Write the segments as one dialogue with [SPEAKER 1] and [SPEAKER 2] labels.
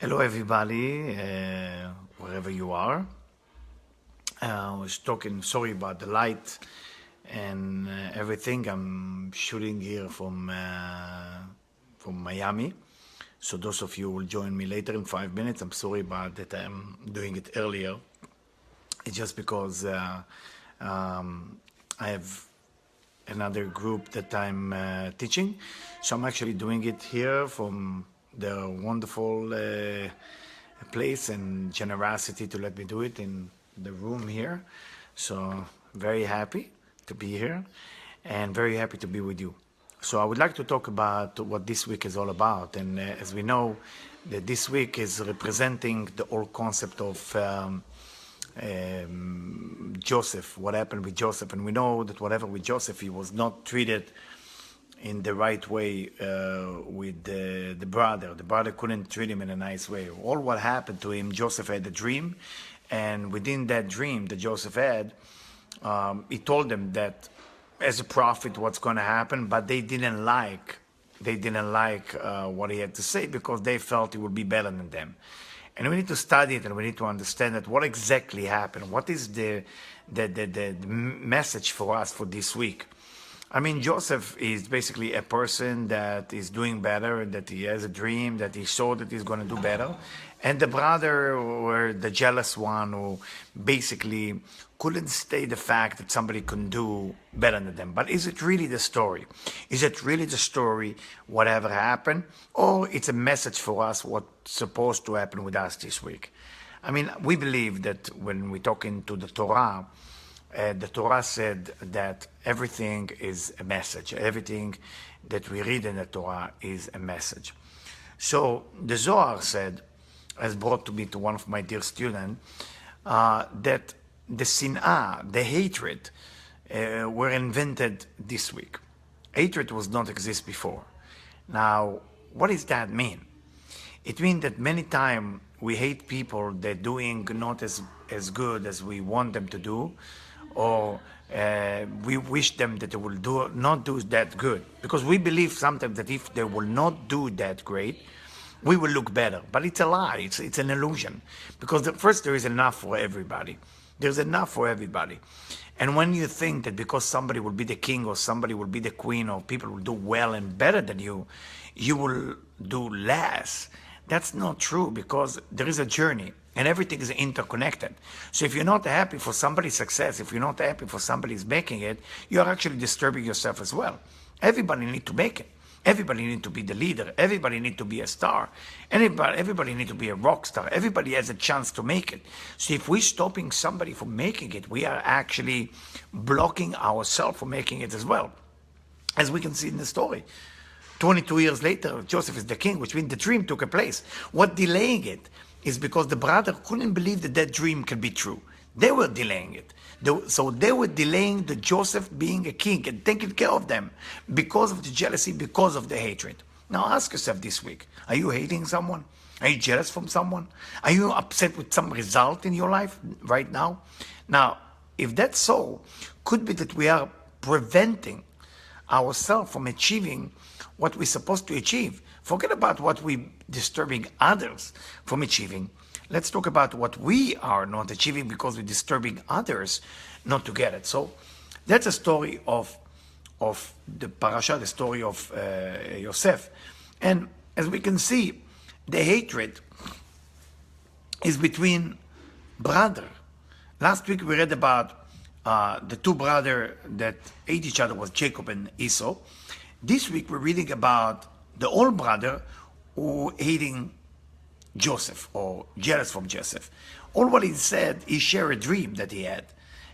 [SPEAKER 1] Hello, everybody, wherever you are. I was talking, sorry about the light and everything. I'm shooting here from Miami. So those of you who will join me later in 5 minutes, I'm sorry about that I'm doing it earlier. It's just because I have another group that I'm teaching. So I'm actually doing it here from the wonderful place and generosity to let me do it in the room here. So very happy to be here and very happy to be with you. So I would like to talk about what this week is all about. And as we know, that this week is representing the whole concept of Joseph, what happened with Joseph. And we know that whatever with Joseph, he was not treated in the right way with the brother. The brother couldn't treat him in a nice way. All what happened to him, Joseph had a dream, and within that dream that Joseph had, he told them that as a prophet what's going to happen, but they didn't like what he had to say because they felt he would be better than them. And we need to study it, and we need to understand that what exactly happened. What is the message for us for this week? I mean, Joseph is basically a person that is doing better, that he has a dream, that he saw that he's going to do better. And the brother were the jealous one who basically couldn't state the fact that somebody can do better than them. But is it really the story? Is it really the story, whatever happened? Or it's a message for us what's supposed to happen with us this week? I mean, we believe that when we talk into the Torah said that everything is a message. Everything that we read in the Torah is a message. So the Zohar said, as brought to me to one of my dear students, that the sin'ah, the hatred, were invented this week. Hatred was not exist before. Now, what does that mean? It means that many times we hate people that doing not as good as we want them to do, or we wish them that they will not do that good, because we believe sometimes that if they will not do that great, we will look better. But it's a lie. It's an illusion, because first there is enough for everybody. There's enough for everybody. And when you think that because somebody will be the king or somebody will be the queen or people will do well and better than you, you will do less, that's not true, because there is a journey and everything is interconnected. So if you're not happy for somebody's success, if you're not happy for somebody's making it, you're actually disturbing yourself as well. Everybody needs to make it. Everybody needs to be the leader. Everybody needs to be a star. Everybody needs to be a rock star. Everybody has a chance to make it. So if we're stopping somebody from making it, we are actually blocking ourselves from making it as well. As we can see in the story. 22 years later, Joseph is the king, which means the dream took a place. What delaying it is because the brother couldn't believe that that dream can be true. They were delaying it. So they were delaying the Joseph being a king and taking care of them because of the jealousy, because of the hatred. Now ask yourself this week, are you hating someone? Are you jealous from someone? Are you upset with some result in your life right now? Now, if that's so, could be that we are preventing ourselves from achieving what we're supposed to achieve. Forget about what we're disturbing others from achieving. Let's talk about what we are not achieving because we're disturbing others not to get it. So that's a story of the parasha, the story of Yosef. And as we can see, the hatred is between brothers. Last week we read about the two brothers that hate each other, was Jacob and Esau. This week we're reading about the old brother who hating Joseph or jealous from Joseph. All what he said, he shared a dream that he had,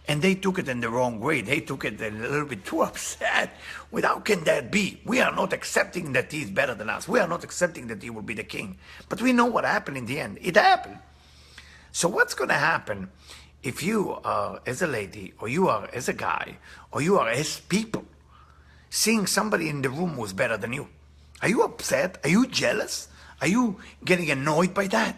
[SPEAKER 1] and they took it in the wrong way. They took it a little bit too upset. Well, how can that be? We are not accepting that he's better than us. We are not accepting that he will be the king. But we know what happened in the end. It happened. So what's going to happen if you are as a lady, or you are as a guy, or you are as people, seeing somebody in the room who's better than you? Are you upset? Are you jealous? Are you getting annoyed by that?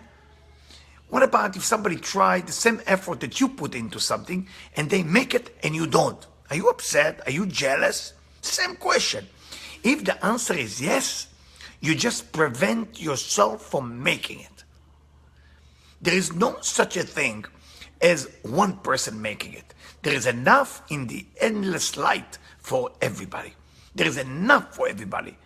[SPEAKER 1] What about if somebody tried the same effort that you put into something and they make it and you don't? Are you upset? Are you jealous? Same question. If the answer is yes, you just prevent yourself from making it. There is no such a thing as one person making it. There is enough in the endless light for everybody. There is enough for everybody.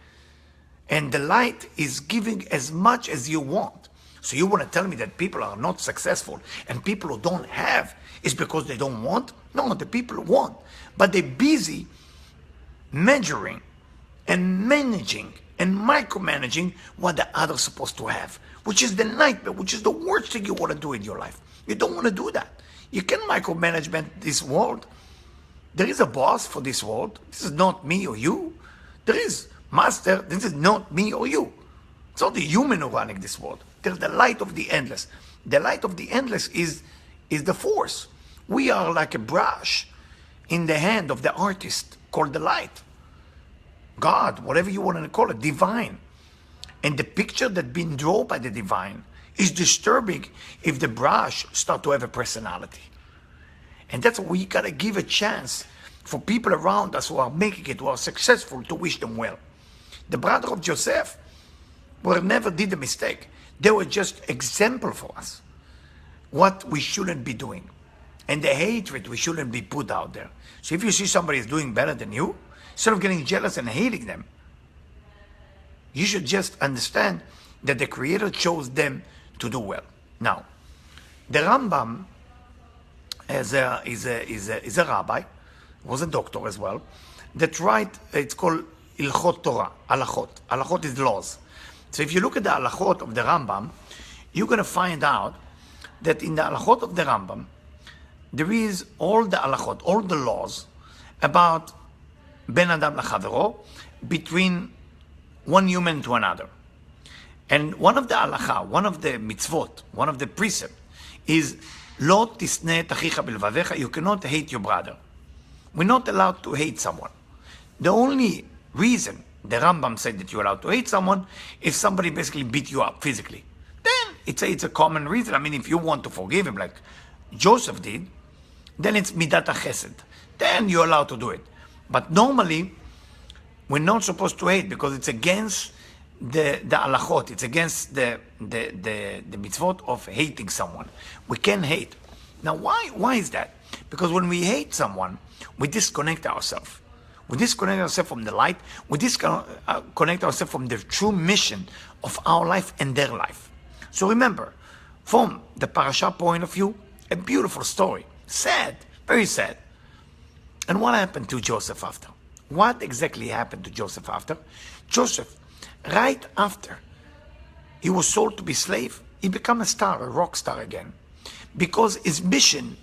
[SPEAKER 1] And the light is giving as much as you want. So you want to tell me that people are not successful and people who don't have is because they don't want? No, the people want. But they're busy measuring and managing and micromanaging what the other's supposed to have, which is the nightmare, which is the worst thing you want to do in your life. You don't want to do that. You can micromanage this world. There is a boss for this world. This is not me or you. There is master. This is not me or you. It's not the human who running this world. There's the light of the endless. The light of the endless is the force. We are like a brush in the hand of the artist called the light. God, whatever you want to call it, divine. And the picture that's been drawn by the divine is disturbing if the brush start to have a personality. And that's why we gotta give a chance for people around us who are making it, who are successful, to wish them well. The brother of Joseph never did a mistake. They were just example for us what we shouldn't be doing. And the hatred we shouldn't be put out there. So if you see somebody is doing better than you, instead of getting jealous and hating them, you should just understand that the Creator chose them to do well. Now, the Rambam is a rabbi, was a doctor as well, that write, it's called Ilchot Torah, Halachot. Halachot is laws. So if you look at the Halachot of the Rambam, you're going to find out that in the Halachot of the Rambam, there is all the Halachot, all the laws about Ben Adam Lachavero, between one human to another. And one of the halacha, one of the mitzvot, one of the precepts is Lo tisne et achicha belvavecha. You cannot hate your brother. We're not allowed to hate someone. The only reason the Rambam said that you're allowed to hate someone if somebody basically beat you up physically. Then it's a common reason. I mean, if you want to forgive him like Joseph did, then it's midat chesed. Then you're allowed to do it. But normally, we're not supposed to hate because it's against the halachot. It's against the mitzvot of hating someone. We can't hate. Now, why is that? Because when we hate someone, we disconnect ourselves. We disconnect ourselves from the light. We disconnect ourselves from the true mission of our life and their life. So remember, from the parasha point of view, a beautiful story. Sad, very sad. And what happened to Joseph after? What exactly happened to Joseph after? Joseph, right after he was sold to be slave, he became a star, a rock star again. Because his mission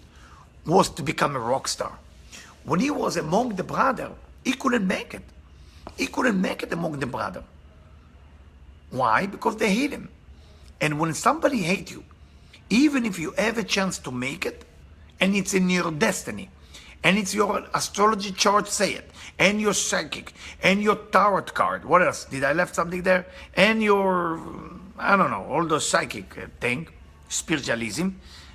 [SPEAKER 1] was to become a rock star. When he was among the brother, he couldn't make it. He couldn't make it among the brother. Why? Because they hate him. And when somebody hates you, even if you have a chance to make it, and it's in your destiny, and it's your astrology chart say it, and your psychic, and your tarot card. What else? Did I left something there? And your, I don't know, all those psychic thing, spiritualism.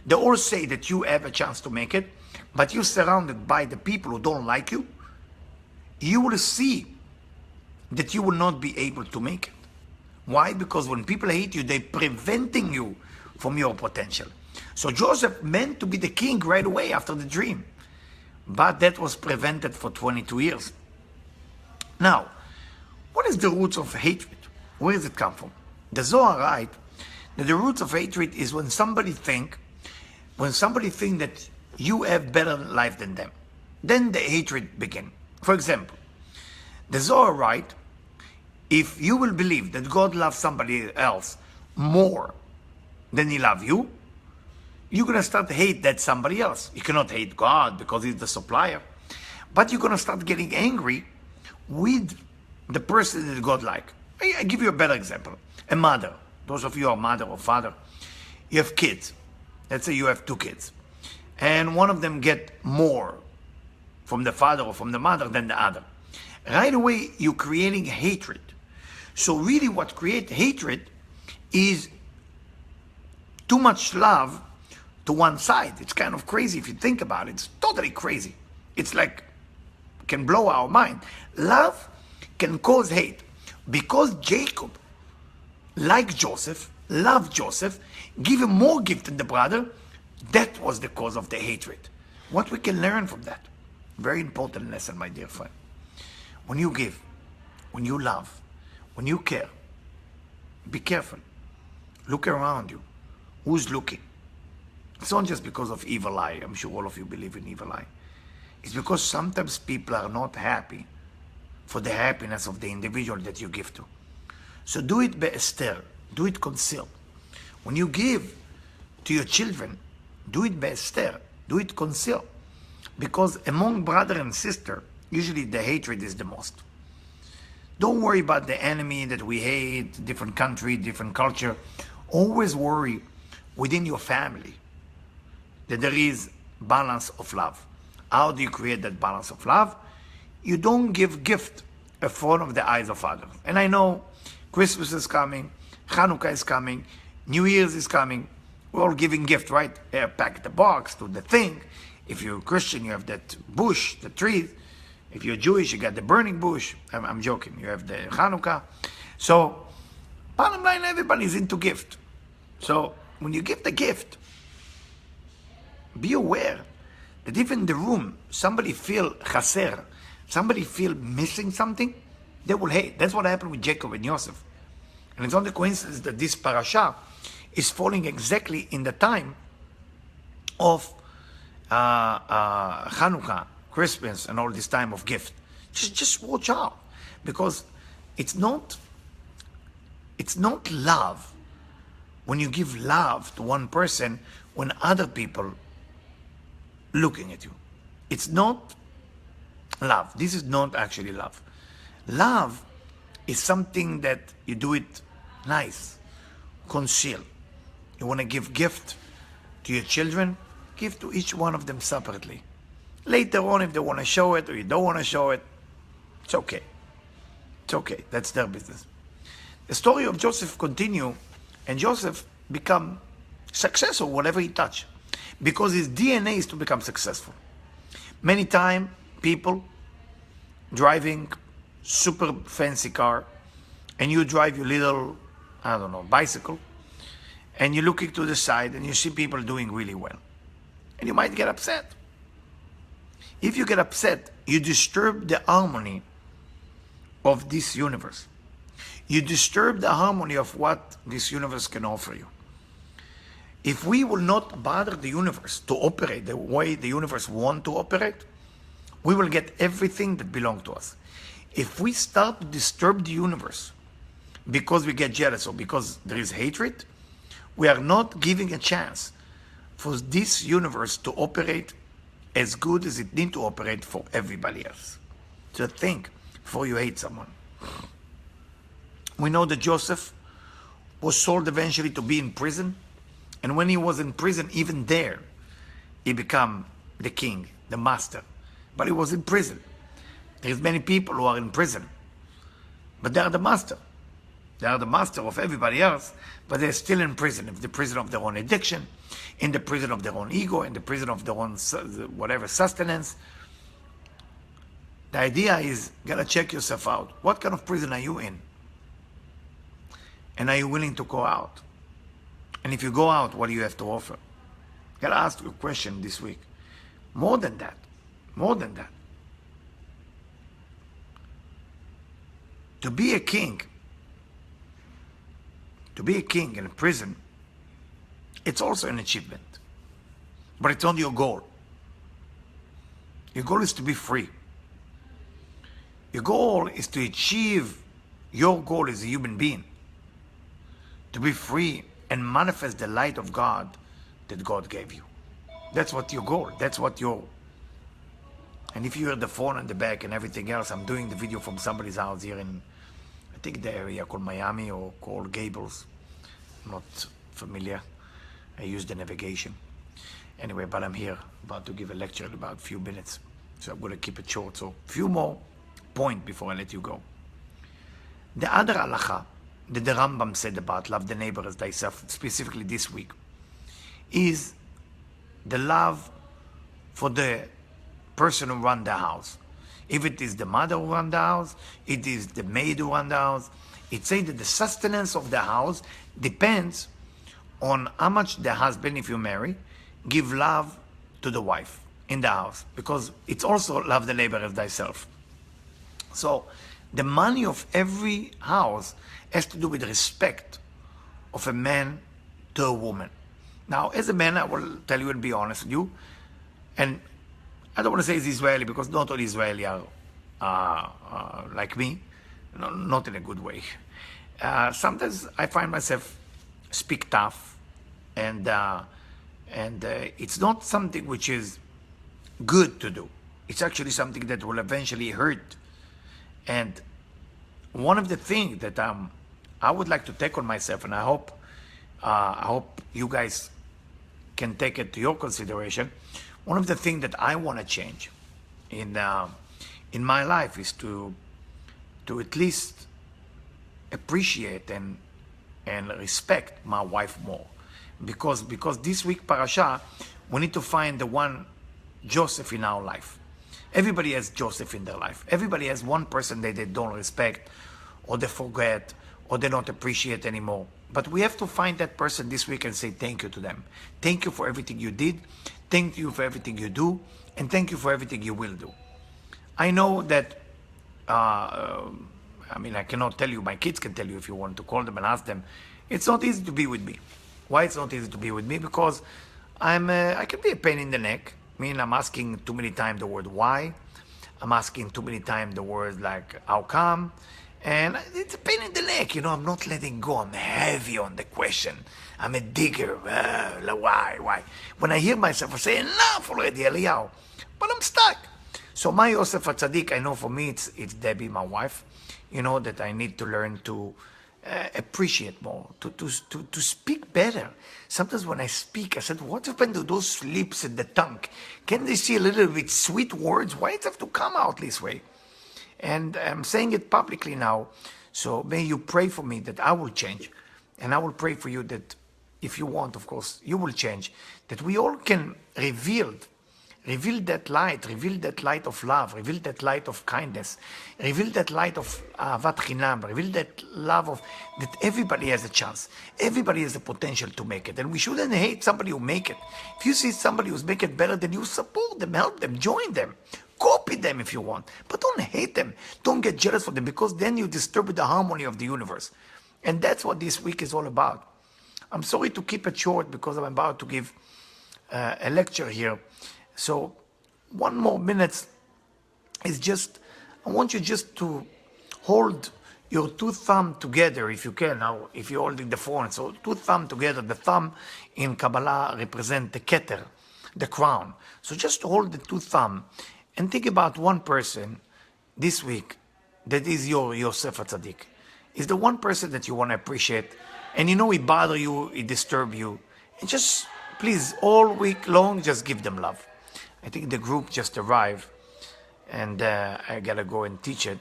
[SPEAKER 1] They all say that you have a chance to make it, but you're surrounded by the people who don't like you. You will see that you will not be able to make it. Why? Because when people hate you, they're preventing you from your potential. So Joseph meant to be the king right away after the dream. But that was prevented for 22 years. Now, what is the roots of hatred? Where does it come from? The Zohar writes that the roots of hatred is when somebody think that you have better life than them. Then the hatred begins. For example, the Zohar writes, if you will believe that God loves somebody else more than he loves you, you're going to start to hate that somebody else. You cannot hate God because he's the supplier. But you're going to start getting angry with the person that God like. I give you a better example. A mother. Those of you who are mother or father. You have kids. Let's say you have 2 kids. And one of them get more from the father or from the mother than the other. Right away, you're creating hatred. So really what creates hatred is too much love to one side. It's kind of crazy if you think about it. It's totally crazy. It's like, can blow our mind. Love can cause hate. Because Jacob liked Joseph, love Joseph, give him more gift than the brother, that was the cause of the hatred. What we can learn from that? Very important lesson, my dear friend. When you give, when you love, when you care, be careful. Look around you. Who's looking? It's not just because of evil eye. I'm sure all of you believe in evil eye. It's because sometimes people are not happy for the happiness of the individual that you give to. So do it be'ester. Do it concealed. When you give to your children, do it be'ester. Do it concealed. Because among brother and sister, usually the hatred is the most. Don't worry about the enemy that we hate, different country, different culture. Always worry within your family that there is balance of love. How do you create that balance of love? You don't give gift in front of the eyes of others. And I know Christmas is coming, Hanukkah is coming, New Year's is coming. We're all giving gift, right? Pack the box to the thing. If you're a Christian, you have that bush, the tree. If you're Jewish, you got the burning bush. I'm joking. You have the Hanukkah. So, bottom line, everybody's into gift. So, when you give the gift, be aware that if in the room somebody feel chaser, somebody feel missing something, they will hate. That's what happened with Jacob and Joseph. And it's not a coincidence that this parasha is falling exactly in the time of Hanukkah, Christmas, and all this time of gift. Just watch out, because it's not love when you give love to one person when other people looking at you. It's not love. This is not actually love. Love is something that you do it nice, conceal. You want to give gift to your children, give to each one of them separately. Later on, if they want to show it or you don't want to show it, it's okay. It's okay. That's their business. The story of Joseph continue, and Joseph become successful whatever he touch, because his DNA is to become successful. Many times, people driving super fancy car, and you drive your little, I don't know, bicycle, and you're looking to the side and you see people doing really well. And you might get upset. If you get upset, you disturb the harmony of this universe. You disturb the harmony of what this universe can offer you. If we will not bother the universe to operate the way the universe wants to operate, we will get everything that belongs to us. If we start to disturb the universe because we get jealous or because there is hatred, we are not giving a chance for this universe to operate as good as it needs to operate for everybody else. So think before you hate someone. We know that Joseph was sold eventually to be in prison. And when he was in prison, even there, he became the king, the master. But he was in prison. There's many people who are in prison, but they are the master. They are the master of everybody else, but they're still in prison. In the prison of their own addiction, in the prison of their own ego, in the prison of their own whatever sustenance. The idea is, you gotta check yourself out. What kind of prison are you in? And are you willing to go out? And if you go out, what do you have to offer? You gotta ask you a question this week. More than that. More than that. To be a king in a prison, it's also an achievement. But it's not your goal. Your goal is to be free. Your goal is to achieve your goal as a human being. To be free and manifest the light of God that God gave you. That's what your goal. That's what your... And if you hear the phone in the back and everything else, I'm doing the video from somebody's house here in, I think the area called Miami or called Gables. I'm not familiar. I use the navigation. Anyway, but I'm here about to give a lecture in about a few minutes. So I'm going to keep it short. So a few more points before I let you go. The other halacha that the Rambam said about love the neighbor as thyself, specifically this week, is the love for the person who runs the house. If it is the mother who runs the house, it is the maid who runs the house, It says that the sustenance of the house depends on how much the husband, if you marry, give love to the wife in the house, because it's also love the neighbor as thyself. So the money of every house has to do with respect of a man to a woman. Now, as a man, I will tell you and be honest with you, and I don't want to say it's Israeli, because not all Israeli are like me, no, not in a good way. Sometimes I find myself speak tough, and it's not something which is good to do. It's actually something that will eventually hurt. And one of the things that I would like to take on myself, and I hope you guys can take it to your consideration. One of the things that I want to change in my life is to at least appreciate and respect my wife more, because this week parasha, we need to find the one Joseph in our life. Everybody has Joseph in their life. Everybody has one person that they don't respect, or they forget, or they don't appreciate anymore. But we have to find that person this week and say thank you to them. Thank you for everything you did. Thank you for everything you do. And thank you for everything you will do. I know that, I mean, I cannot tell you, my kids can tell you if you want to call them and ask them. It's not easy to be with me. Why it's not easy to be with me? Because I can be a pain in the neck. I mean, I'm asking too many times the word why. I'm asking too many times the word like how come. And it's a pain in the neck, you know. I'm not letting go. I'm heavy on the question. I'm a digger. Why? When I hear myself, I say, enough already, Eliyahu. But I'm stuck. So my Yosef HaTzadik, I know for me, it's Debbie, my wife. You know that I need to learn to appreciate more, to speak better. Sometimes when I speak, I said, what happened to those lips and the tongue? Can they see a little bit sweet words? Why does it have to come out this way? And I'm saying it publicly now, so may you pray for me that I will change. And I will pray for you that if you want, of course, you will change. That we all can reveal that light of love, reveal that light of kindness, reveal that light of ahavat chinam, reveal that love of, that everybody has a chance. Everybody has the potential to make it. And we shouldn't hate somebody who make it. If you see somebody who's make it better than you, support them, help them, join them. Copy them if you want, but don't hate them. Don't get jealous for them, because then you disturb the harmony of the universe. And that's what this week is all about. I'm sorry to keep it short, because I'm about to give a lecture here. So 1 more minute is just, I want you just to hold your 2 thumbs together if you can. Now, if you're holding the phone, so 2 thumbs together. The thumb in Kabbalah represents the keter, the crown. So just hold the 2 thumbs. And think about one person this week that is your Yosef HaTzadik. Is the one person that you want to appreciate, and you know he bother you, he disturb you. And just, please, all week long, just give them love. I think the group just arrived, and I gotta go and teach it.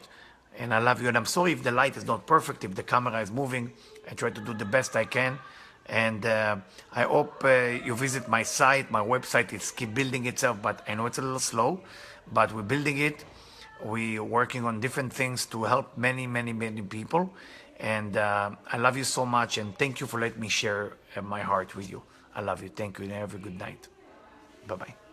[SPEAKER 1] And I love you, and I'm sorry if the light is not perfect, if the camera is moving. I try to do the best I can. And I hope you visit my site. My website is keep building itself, but I know it's a little slow. But we're building it. We're working on different things to help many, many, many people. And I love you so much. And thank you for letting me share my heart with you. I love you. Thank you. And have a good night. Bye-bye.